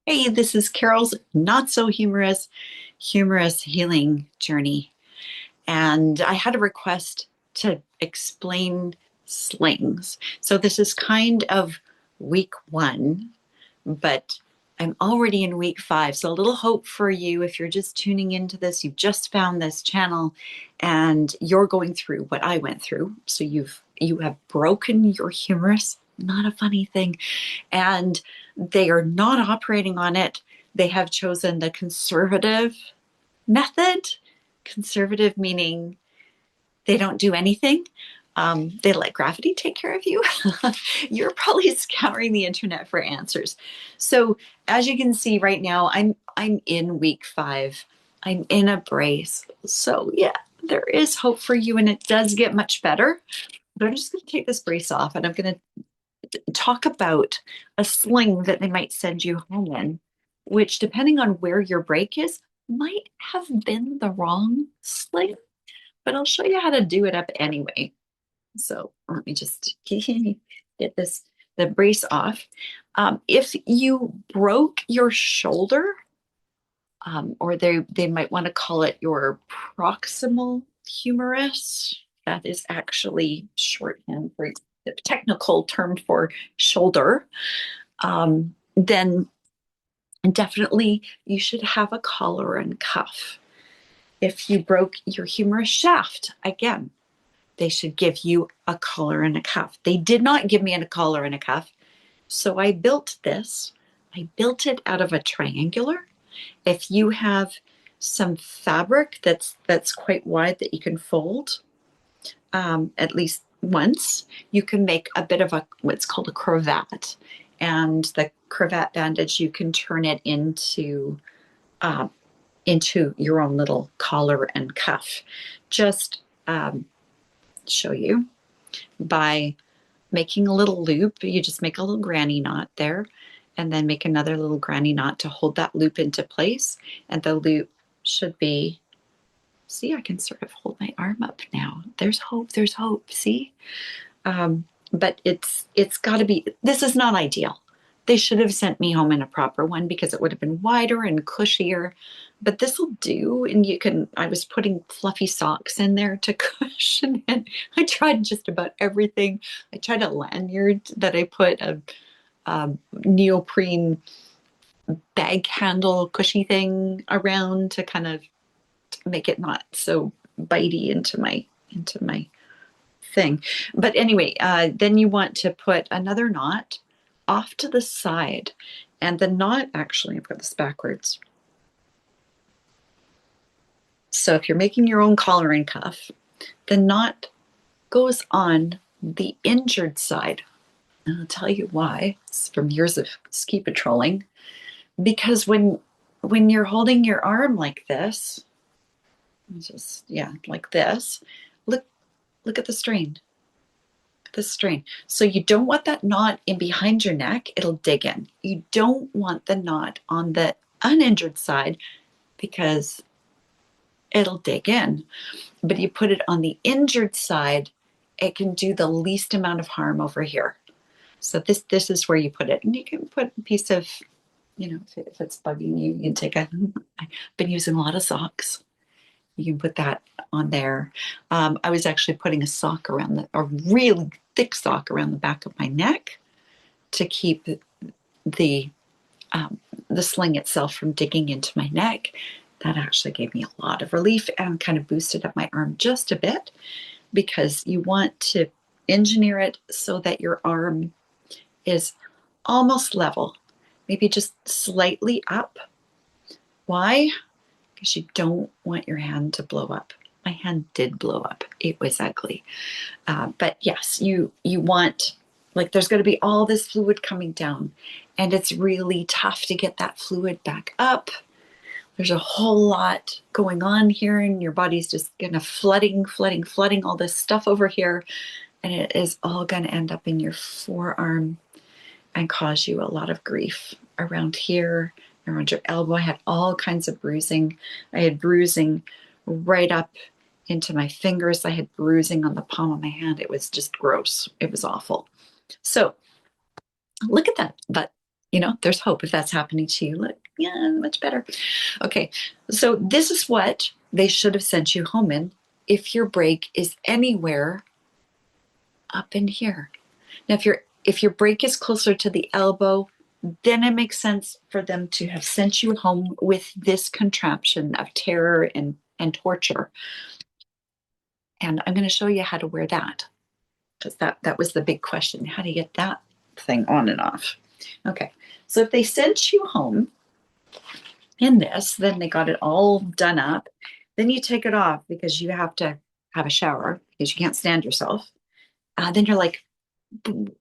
Hey, this is Carol's Not-So-Humorous Humorous Healing Journey. And I had a request to explain slings. So this is kind of week one, but I'm already in week five. So a little hope for you if you're just tuning into this, you've just found this channel and you're going through what I went through. So you have broken your humerus, not a funny thing, and they are not operating on it. They have chosen the conservative method. Conservative meaning they don't do anything. They let gravity take care of you. You're probably scouring the internet for answers. So as you can see right now, I'm in week five. I'm in a brace. So yeah, there is hope for you, and it does get much better. But I'm just going to take this brace off, and I'm going to talk about a sling that they might send you home in, which, depending on where your break is, might have been the wrong sling, but I'll show you how to do it up anyway. So let me just get the brace off. If you broke your shoulder, or they might want to call it your proximal humerus, that is actually shorthand for the technical term for shoulder, then definitely you should have a collar and cuff. If you broke your humerus shaft, again, they should give you a collar and a cuff. They did not give me a collar and a cuff, so I built this. I built it out of a triangular. If you have some fabric that's quite wide that you can fold, at least once, you can make a bit of what's called a cravat. And the cravat bandage, you can turn it uh, into your own little collar and cuff. Just show you by making a little loop. You just make a little granny knot there, and then make another little granny knot to hold that loop into place. And the loop should be, see, I can sort of hold my arm up now. There's hope, there's hope, see? But it's got to be, this is not ideal. They should have sent me home in a proper one because it would have been wider and cushier, but this will do. And you can, I was putting fluffy socks in there to cushion it. I tried just about everything. I tried a lanyard that I put a neoprene bag handle cushy thing around to kind of make it not so bitey into my thing. But anyway, then you want to put another knot off to the side. And the knot, actually, I've got this backwards. So if you're making your own collar and cuff, the knot goes on the injured side. And I'll tell you why. It's from years of ski patrolling. Because when you're holding your arm like this, just yeah, like this, look at the strain. This strain. So you don't want that knot in behind your neck. It'll dig in. You don't want the knot on the uninjured side because it'll dig in. But you put it on the injured side, it can do the least amount of harm over here. So this is where you put it. And you can put a piece of, if it's bugging you, you can take I've been using a lot of socks. You can put that on there. I was actually putting a really thick sock around the back of my neck to keep the sling itself from digging into my neck. That actually gave me a lot of relief and kind of boosted up my arm just a bit, because you want to engineer it so that your arm is almost level, maybe just slightly up. Why? Because you don't want your hand to blow up. My hand did blow up. It was ugly. But yes, you want, like, there's going to be all this fluid coming down, and it's really tough to get that fluid back up. There's a whole lot going on here, and your body's just kind of flooding all this stuff over here, and it is all going to end up in your forearm and cause you a lot of grief around here, around your elbow. I had all kinds of bruising. I had bruising right up into my fingers. I had bruising on the palm of my hand. It was just gross. It was awful. So look at that There's hope if that's happening to you. Look, yeah, much better. Okay, so this is what they should have sent you home in if your break is anywhere up in here. Now, if your break is closer to the elbow, then it makes sense for them to have sent you home with this contraption of terror and torture. And I'm going to show you how to wear that, because that was the big question. How do you get that thing on and off? Okay, so if they sent you home in this, then they got it all done up. Then you take it off because you have to have a shower because you can't stand yourself. Then you're like,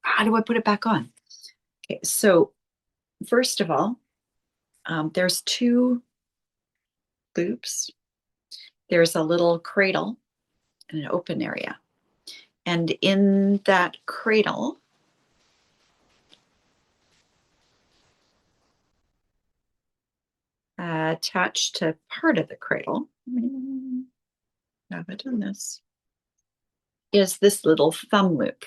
how do I put it back on? Okay, so first of all, there's two loops. There's a little cradle and an open area. And in that cradle, attached to part of the cradle, have I done this? Is this little thumb loop.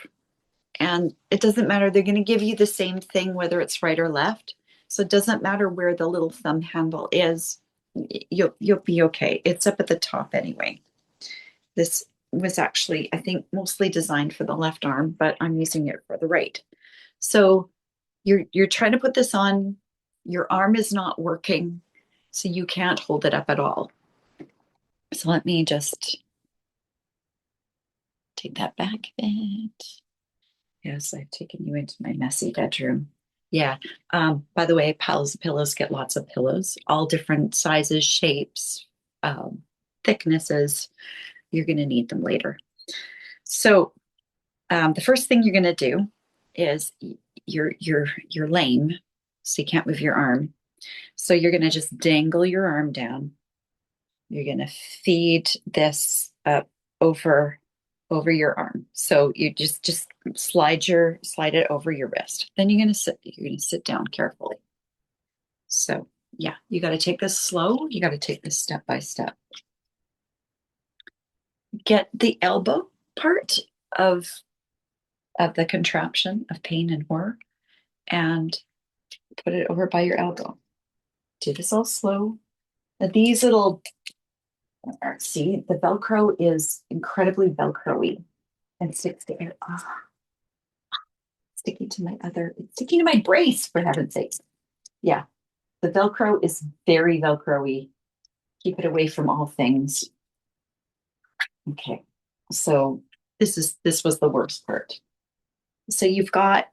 And it doesn't matter, they're going to give you the same thing whether it's right or left. So it doesn't matter where the little thumb handle is, you'll be okay. It's up at the top anyway. This was actually, I think, mostly designed for the left arm, but I'm using it for the right. So you're trying to put this on, your arm is not working, so you can't hold it up at all. So let me just take that back a bit. Yes, I've taken you into my messy bedroom. Yeah. By the way, Pals Pillows get lots of pillows, all different sizes, shapes, thicknesses. You're going to need them later. So the first thing you're going to do is you're lame, so you can't move your arm. So you're going to just dangle your arm down. You're going to feed this up over your arm. So you just slide it over your wrist. Then you're going to sit down carefully. So yeah, you got to take this slow. You got to take this step by step. Get the elbow part of the contraption of pain and horror and put it over by your elbow. Do this all slow. Now, these little, see, the Velcro is incredibly Velcro-y and sticks to it. Sticking to it's sticking to my brace, for heaven's sake. Yeah, the Velcro is very Velcro-y. Keep it away from all things. Okay, so this was the worst part. So you've got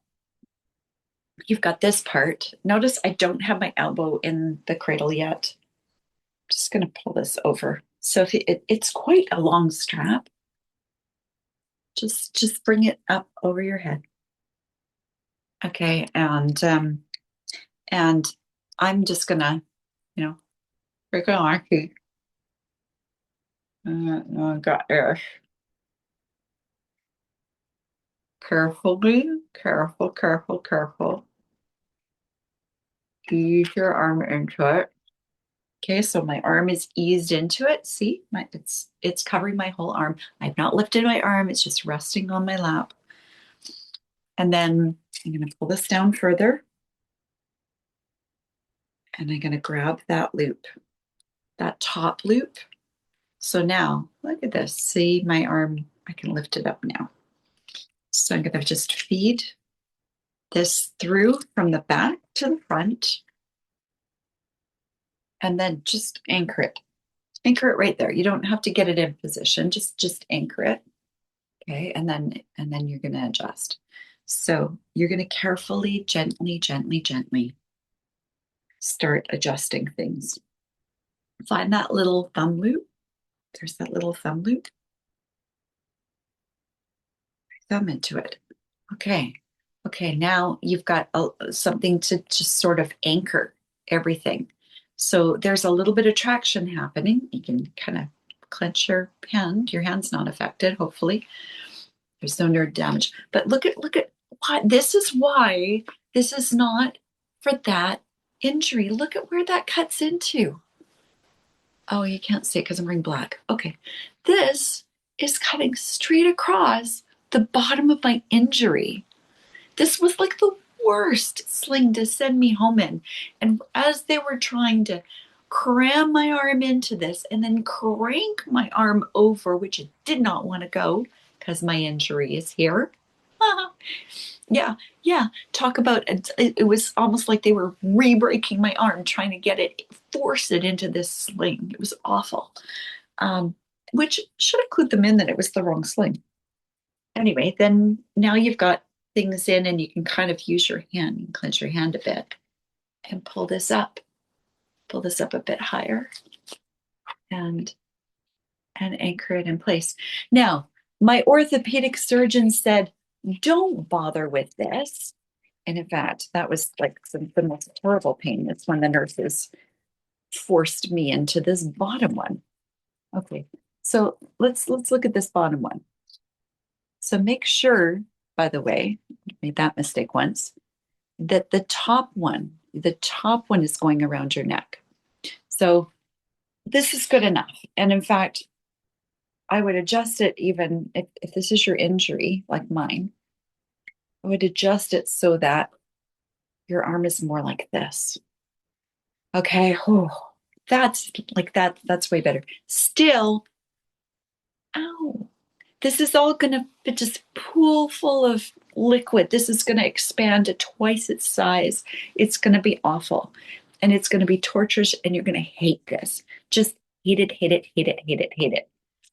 this part. Notice I don't have my elbow in the cradle yet. I'm just going to pull this over. So if it's quite a long strap, just bring it up over your head. Okay, and I'm just gonna, break it on. Got air. Carefully, careful. Ease your arm into it. Okay, so my arm is eased into it. See, it's covering my whole arm. I've not lifted my arm, it's just resting on my lap. And then I'm going to pull this down further. And I'm going to grab that loop, that top loop. So now, look at this. See, my arm, I can lift it up now. So I'm going to just feed this through from the back to the front. And then just anchor it. Anchor it right there. You don't have to get it in position. Just anchor it. Okay, and then you're going to adjust. So you're going to carefully, gently start adjusting things. Find that little thumb loop. There's that little thumb loop. Thumb into it. Okay. Now you've got something to just sort of anchor everything. So there's a little bit of traction happening. You can kind of clench your hand. Your hand's not affected, hopefully. There's no nerve damage. But look at why this is not for that injury. Look at where that cuts into. Oh, you can't see it because I'm wearing black. Okay. This is cutting straight across the bottom of my injury. This was like the worst sling to send me home in. And as they were trying to cram my arm into this and then crank my arm over, which it did not want to go because my injury is here. Yeah, yeah. Talk about it was almost like they were re-breaking my arm, trying to get it, force it into this sling. It was awful. Um, which should have clued them in that it was the wrong sling. Anyway, then now you've got things in and you can kind of use your hand and clench your hand a bit and pull this up a bit higher and anchor it in place. Now, my orthopedic surgeon said, don't bother with this. And in fact, that was like the most horrible pain. It's when the nurses forced me into this bottom one. Okay, so let's look at this bottom one. So make sure, by the way, I made that mistake once, that the top one is going around your neck. So this is good enough. And in fact, I would adjust it even if this is your injury, like mine, I would adjust it so that your arm is more like this. Okay. Oh, that's like that. That's way better. Still, ow. This is all going to just pool full of liquid. This is going to expand to twice its size. It's going to be awful. And it's going to be torturous, and you're going to hate this. Just hate it, hate it, hate it, hate it, hate it.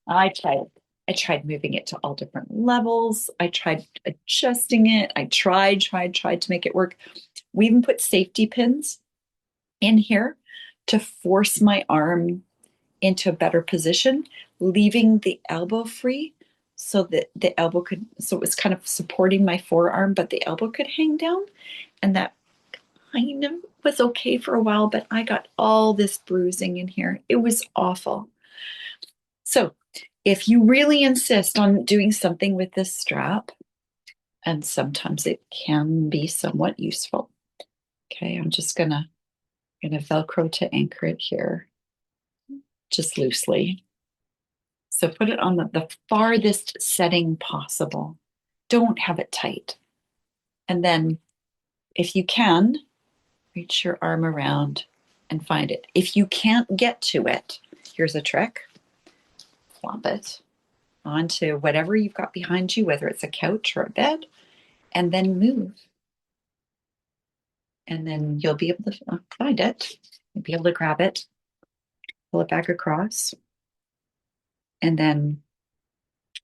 I tried. I tried moving it to all different levels. I tried adjusting it. I tried to make it work. We even put safety pins in here to force my arm into a better position, leaving the elbow free so that the elbow could, so it was kind of supporting my forearm, but the elbow could hang down. And that kind of was okay for a while, but I got all this bruising in here. It was awful. So if you really insist on doing something with this strap, and sometimes it can be somewhat useful. Okay, I'm just gonna Velcro to anchor it here, just loosely. So put it on the farthest setting possible. Don't have it tight. And then if you can, reach your arm around and find it. If you can't get to it, here's a trick. Flop it onto whatever you've got behind you, whether it's a couch or a bed, and then move. And then you'll be able to find it. You'll be able to grab it, pull it back across, and then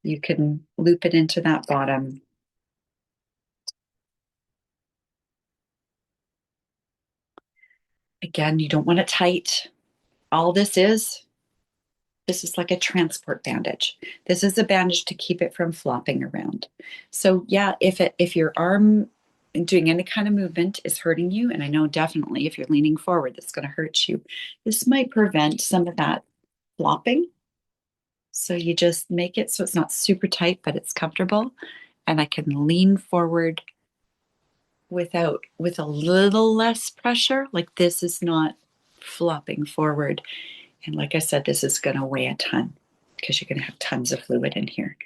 you can loop it into that bottom. Again, you don't want it tight. All this is like a transport bandage. This is a bandage to keep it from flopping around. So yeah, if your arm doing any kind of movement is hurting you, and I know definitely if you're leaning forward, that's going to hurt you, this might prevent some of that flopping. So you just make it so it's not super tight, but it's comfortable. And I can lean forward with a little less pressure. Like this is not flopping forward. And like I said, this is going to weigh a ton because you're going to have tons of fluid in here.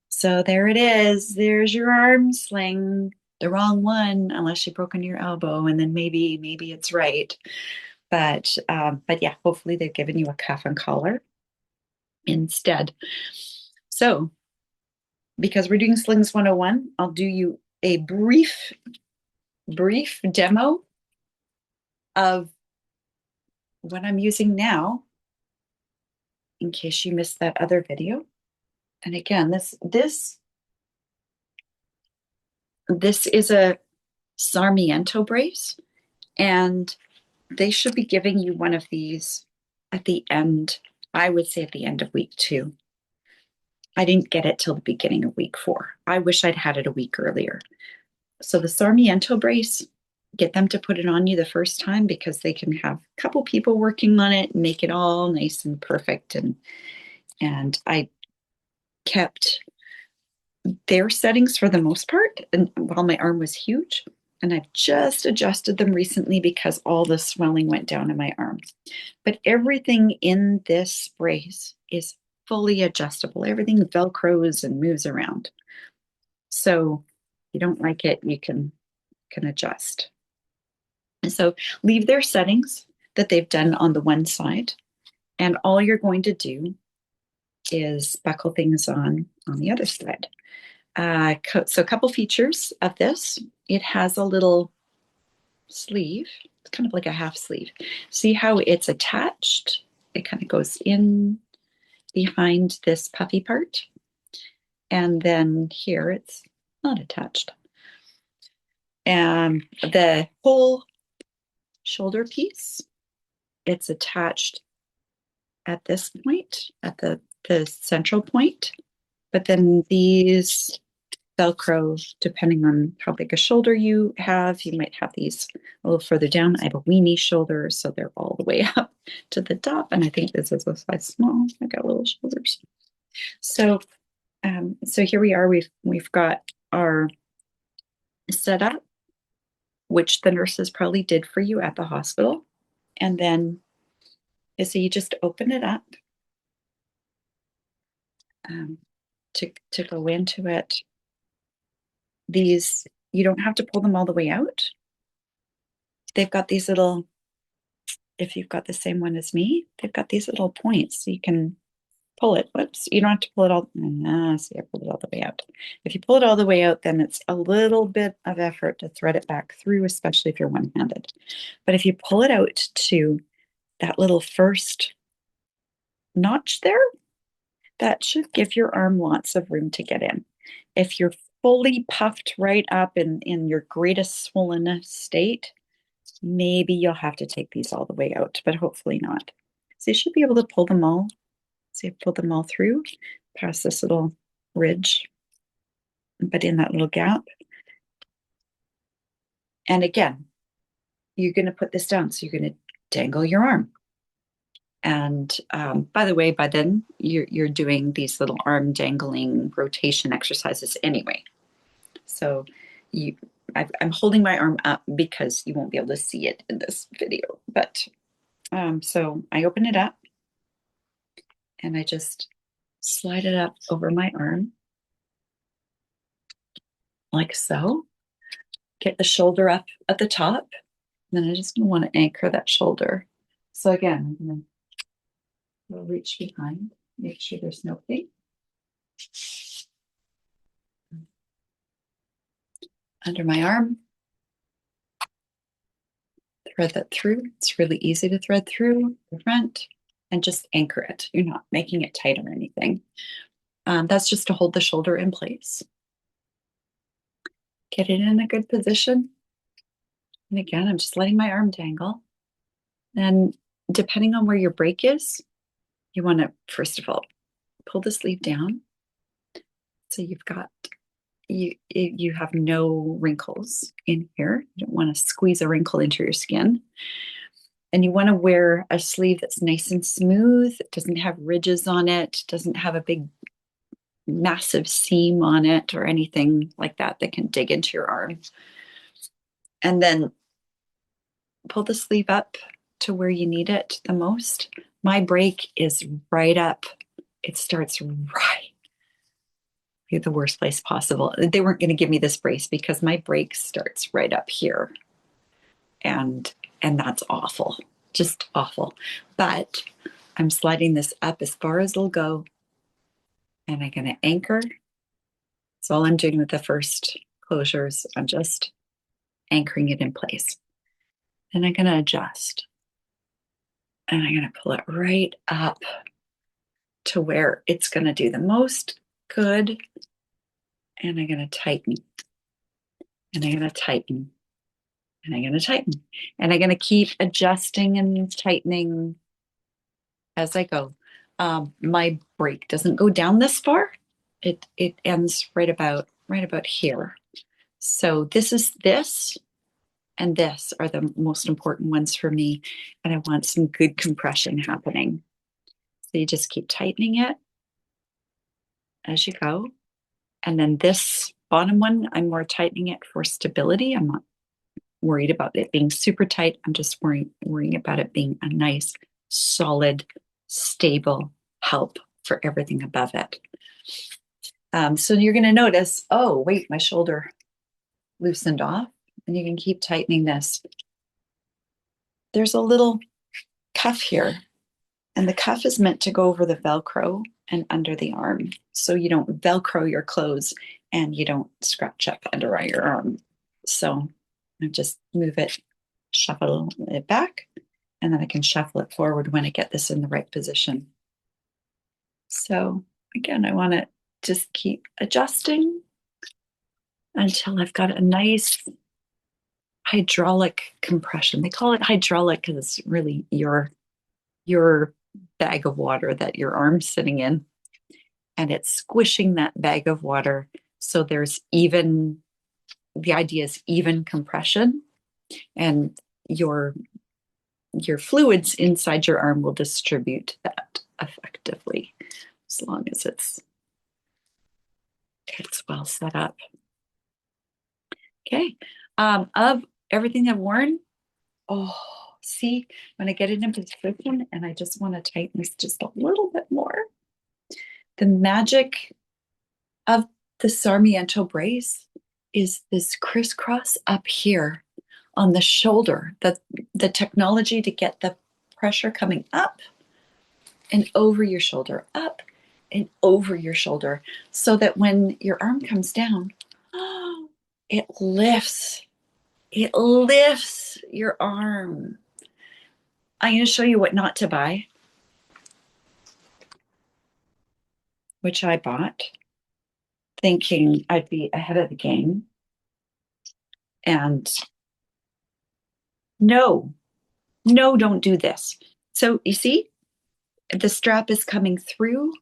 So there it is. There's your arm sling. The wrong one, unless you've broken your elbow, and then maybe it's right. But yeah, hopefully they've given you a cuff and collar instead. So because we're doing Slings 101, I'll do you a brief demo of what I'm using now in case you missed that other video. And again, this is a Sarmiento brace, and they should be giving you one of these at the end. I would say at the end of week 2. I didn't get it till the beginning of week 4. I wish I'd had it a week earlier. So the Sarmiento brace, get them to put it on you the first time because they can have a couple people working on it and make it all nice and perfect. And I kept their settings for the most part, and while my arm was huge, and I've just adjusted them recently because all the swelling went down in my arm. But everything in this brace is fully adjustable. Everything velcros and moves around. So if you don't like it, you can can adjust. And so leave their settings that they've done on the one side, and all you're going to do is buckle things on the other side. So a couple features of this. It has a little sleeve. It's kind of like a half sleeve. See how it's attached? It kind of goes in behind this puffy part. And then here it's not attached. And the whole shoulder piece, it's attached at this point, at the central point. But then these Velcro, depending on how big a shoulder you might have these a little further down. I have a weenie shoulder, so they're all the way up to the top. And I think this is a size small. I got little shoulders. So here we are. We've got our setup, which the nurses probably did for you at the hospital. And then so you just open it up to go into it. These, you don't have to pull them all the way out. They've got these little, if you've got the same one as me, they've got these little points. So you can pull it. Whoops, you don't have to pull it all. See, I pulled it all the way out. If you pull it all the way out, then it's a little bit of effort to thread it back through, especially if you're one-handed. But if you pull it out to that little first notch there, that should give your arm lots of room to get in. If you're fully puffed right up in your greatest swollenness state, maybe you'll have to take these all the way out, but hopefully not. So you should be able to pull them all. See, I've pulled them all through past this little ridge, but in that little gap. And again, you're going to put this down. So you're going to dangle your arm. And by the way, by then you're doing these little arm dangling rotation exercises anyway. So I'm holding my arm up because you won't be able to see it in this video. But so I open it up and I just slide it up over my arm like so. Get the shoulder up at the top. And then I just want to anchor that shoulder. So again, I'm going to reach behind, make sure there's no pain. Under my arm. Thread that through. It's really easy to thread through the front and just anchor it. You're not making it tight or anything. That's just to hold the shoulder in place. Get it in a good position. And again, I'm just letting my arm dangle. And depending on where your break is, you want to, first of all, pull the sleeve down. So you've got, you have no wrinkles in here. You don't want to squeeze a wrinkle into your skin. And you want to wear a sleeve that's nice and smooth. It doesn't have ridges on it, doesn't have a big massive seam on it or anything like that that can dig into your arm. And then pull the sleeve up to where you need it the most. My break is right up. It starts right at the worst place possible. They weren't going to give me this brace because my break starts right up here. And that's awful, just awful. But I'm sliding this up as far as it'll go. And I'm going to anchor. So all I'm doing with the first closures, I'm just anchoring it in place. And I'm going to adjust. And I'm going to pull it right up to where it's going to do the most good. And I'm going to tighten. And I'm going to tighten. And I'm going to tighten. And I'm going to keep adjusting and tightening as I go. My break doesn't go down this far. It ends right about here. So this and this are the most important ones for me. And I want some good compression happening. So you just keep tightening it as you go. And then this bottom one, I'm more tightening it for stability. I'm not worried about it being super tight. I'm just worrying about it being a nice, solid, stable help for everything above it. So you're going to notice, oh, wait, my shoulder loosened off. and you can keep tightening this. There's a little cuff here, and the cuff is meant to go over the Velcro and under the arm. So you don't Velcro your clothes and you don't scratch up under your arm. So I just move it, shuffle it back, and then I can shuffle it forward when I get this in the right position. So again, I want to just keep adjusting until I've got a nice hydraulic compression. They call it hydraulic because it's really your bag of water that your arm's sitting in, and it's squishing that bag of water so there's even, the idea is even compression, and your fluids inside your arm will distribute that effectively as long as it's well set up. Okay. Of everything I've worn, oh, see, when I get it in position and I just want to tighten this just a little bit more, the magic of the Sarmiento brace is this crisscross up here on the shoulder, the technology to get the pressure coming up and over your shoulder, up and over your shoulder, so that when your arm comes down, it lifts. It lifts your arm. I'm going to show you what not to buy, which I bought thinking I'd be ahead of the game. And no, don't do this. So you see, the strap is coming through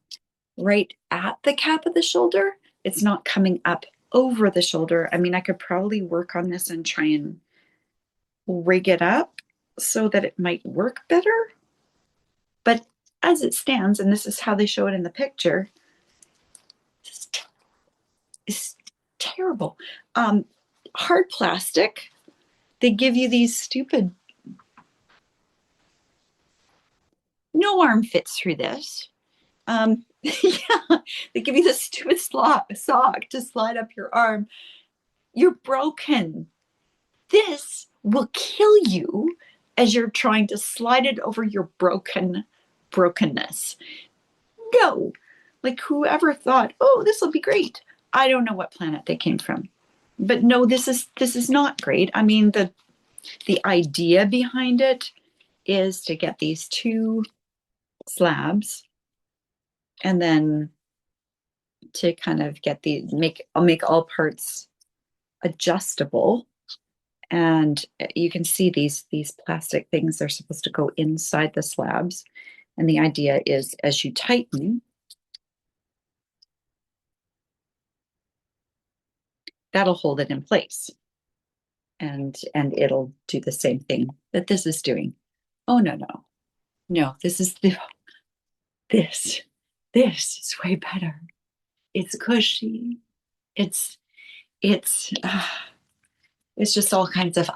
right at the cap of the shoulder. It's not coming up over the shoulder. I mean, I could probably work on this and try and rig it up so that it might work better. But as it stands, and this is how they show it in the picture, it's terrible. Hard plastic. They give you these stupid, no arm fits through this. Yeah, they give you this stupid sock to slide up your arm. You're broken. This will kill you as you're trying to slide it over your brokenness. No, like whoever thought, oh, this will be great. I don't know what planet they came from, but no, this is not great. I mean, the idea behind it is to get these two slabs and then to kind of get I'll make all parts adjustable. And you can see these plastic things, they're supposed to go inside the slabs. And the idea is as you tighten, that'll hold it in place. And it'll do the same thing that this is doing. Oh, no, this is is way better. It's cushy. It's just all kinds of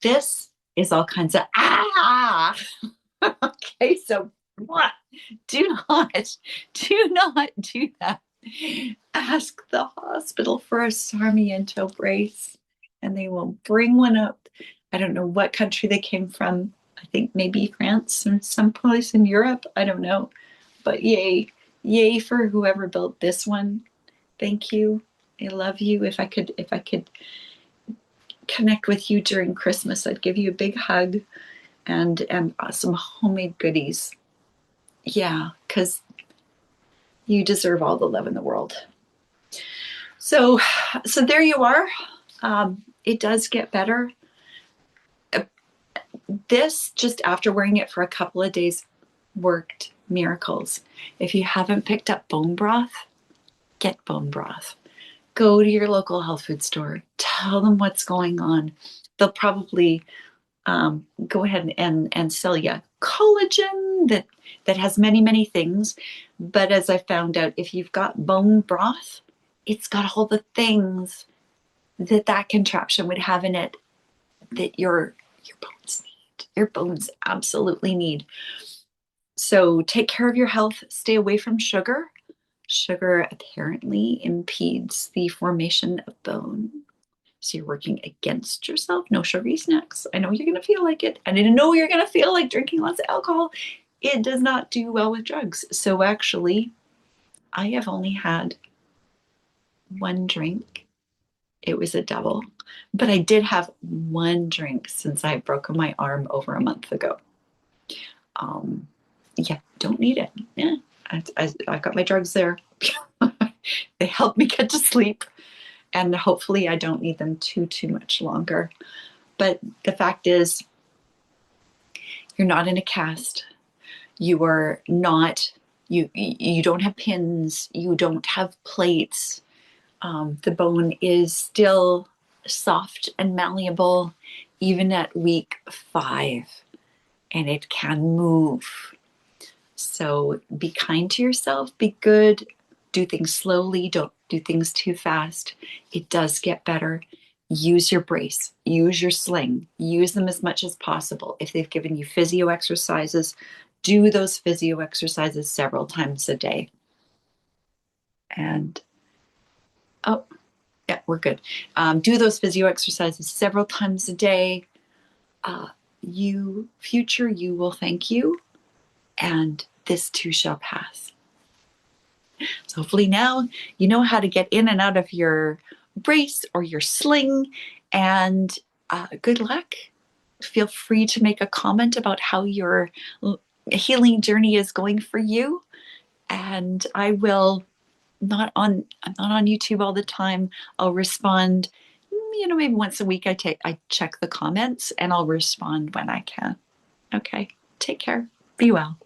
This is all kinds of Okay, so what? Do not do that. Ask the hospital for a Sarmiento brace, and they will bring one up. I don't know what country they came from. I think maybe France or someplace in Europe. I don't know. But yay for whoever built this one. Thank you. I love you. If I could connect with you during Christmas, I'd give you a big hug and some homemade goodies. Yeah, because you deserve all the love in the world. So there you are. It does get better. This, just after wearing it for a couple of days, worked miracles. If you haven't picked up bone broth, get bone broth. Go to your local health food store. Tell them what's going on. They'll probably go ahead and sell you collagen that has many things. But as I found out, if you've got bone broth, it's got all the things that contraption would have in it that your bones need. Your bones absolutely need. So take care of your health. Stay away from sugar. Sugar apparently impedes the formation of bone. So you're working against yourself. No sugary snacks. I know you're going to feel like it. And I know you're going to feel like drinking lots of alcohol. It does not do well with drugs. So actually, I have only had one drink. It was a double. But I did have one drink since I broke my arm over a month ago. Um, yeah, don't need it. Yeah, I got my drugs there. They help me get to sleep, and hopefully I don't need them too much longer. But the fact is, you're not in a cast. You are not. You don't have pins. You don't have plates. The bone is still soft and malleable, even at week 5, and it can move. So be kind to yourself, be good, do things slowly, don't do things too fast. It does get better. Use your brace, use your sling, use them as much as possible. If they've given you physio exercises, do those physio exercises several times a day. And, oh, yeah, we're good. Do those physio exercises several times a day. You will thank you, and this too shall pass. So hopefully now you know how to get in and out of your brace or your sling, and good luck. Feel free to make a comment about how your healing journey is going for you. And I will I'm not on YouTube all the time. I'll respond, maybe once a week. I check the comments and I'll respond when I can. Okay. Take care. Be well.